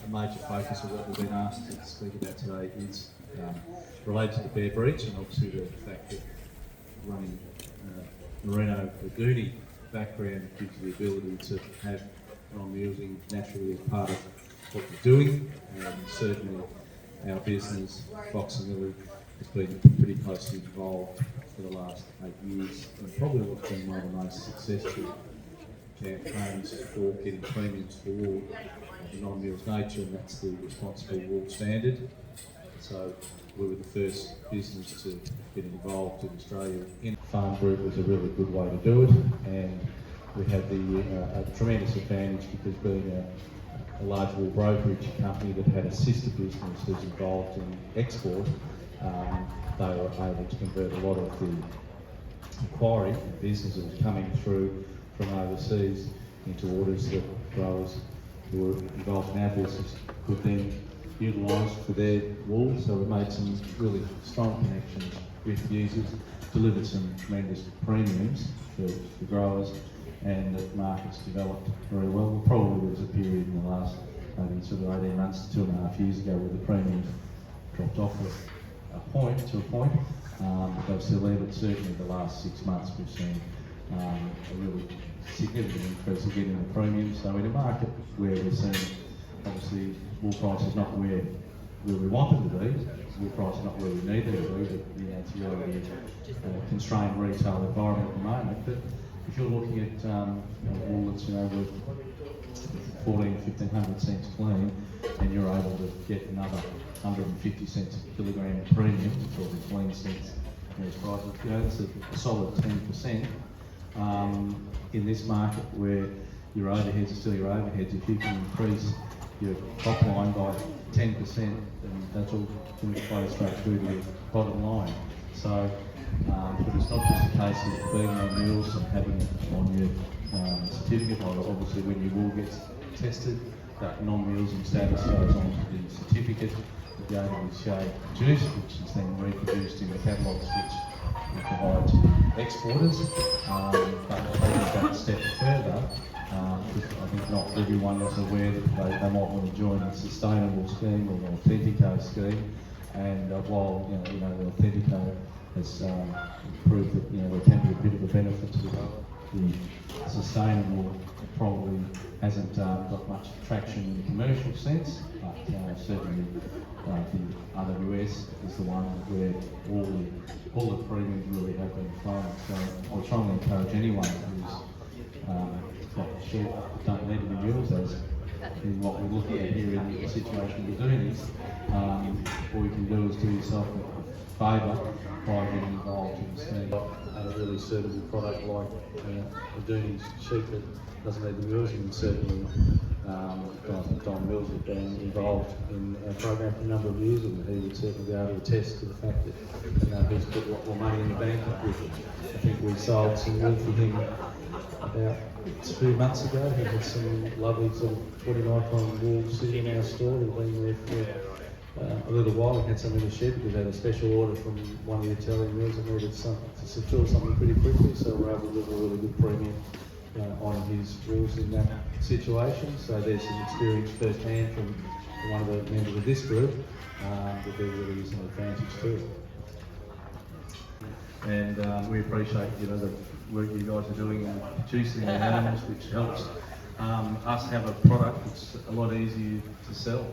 major focus of what we've been asked to speak about today is related to the bear breech, and obviously the fact that running merino Dohne background gives you the ability to have non-mulesing naturally as part of what you're doing, and certainly our business, Fox and Lillie, has been pretty closely involved for the last 8 years, and probably what's been one of the most successful campaigns for getting premiums for wool of the non-mulesed nature, and that's the responsible wool standard. So we were the first business to get involved in Australia. In Farm Group was a really good way to do it, and we had a tremendous advantage because being a large wool brokerage company that had a sister business who's involved in export, they were able to convert a lot of the inquiry and business that was coming through from overseas into orders that growers who were involved in our business could then utilise for their wool. So we made some really strong connections with users, delivered some tremendous premiums for growers, and the markets developed very well. Probably there was a period in the last maybe sort of 18 months to 2.5 years ago where the premiums dropped off a point, but they've still there. But certainly the last 6 months we've seen a really significant increase again in the premiums. So in a market where we're seeing obviously wool prices not where we want them to be, wool prices not where we need them to be, but it's really a constrained retail environment at the moment. But if you're looking at wool that's worth 1,400-1,500 cents clean, and you're able to get another 150 cents a kilogram premium, talking clean cents, these prices, it's a solid 10%. In this market where your overheads are still your overheads, if you can increase your top line by 10%, then that's all going to play straight through to your bottom line. So, but it's not just a case of being on mules and having it on your certificate. Obviously, when your wool gets tested, that non-mulesing status goes on to the certificate. You go to the shade juice, which is then reproduced in the catalogues which we provide to exporters. But taking that a step further, I think not everyone is aware that they might want to join the sustainable scheme or the Authentico scheme. And while the Authentico has proved that there can be a bit of a benefit to the sustainable, it probably hasn't got much traction in the commercial sense, but certainly the RWS is the one where all the premiums really have been flowing. So I'll try and encourage anyone who's got sheep that don't need to be mules, as in what we're looking at here in the situation we're doing is, all you can do is do yourself a favour by getting involved in the scheme. A really suitable product like a Dohne sheep that doesn't need the mules, and certainly guys like Non-mulesed have been involved in our program for a number of years, and he would certainly be able to attest to the fact that he's put a lot more money in the bank with it. I think we sold some wool for him about 2 months ago. He had some lovely sort of 40-micron wool sitting in our store. We've been there for a little while. We had some in the shed because we had a special order from one of the Italian mills that needed to secure something pretty quickly, so we're able to deliver a really good premium on his rules in that situation. So there's some experience firsthand from one of the members of this group that there really is an advantage to it. And we appreciate the work you guys are doing in producing the animals, which helps us have a product that's a lot easier to sell.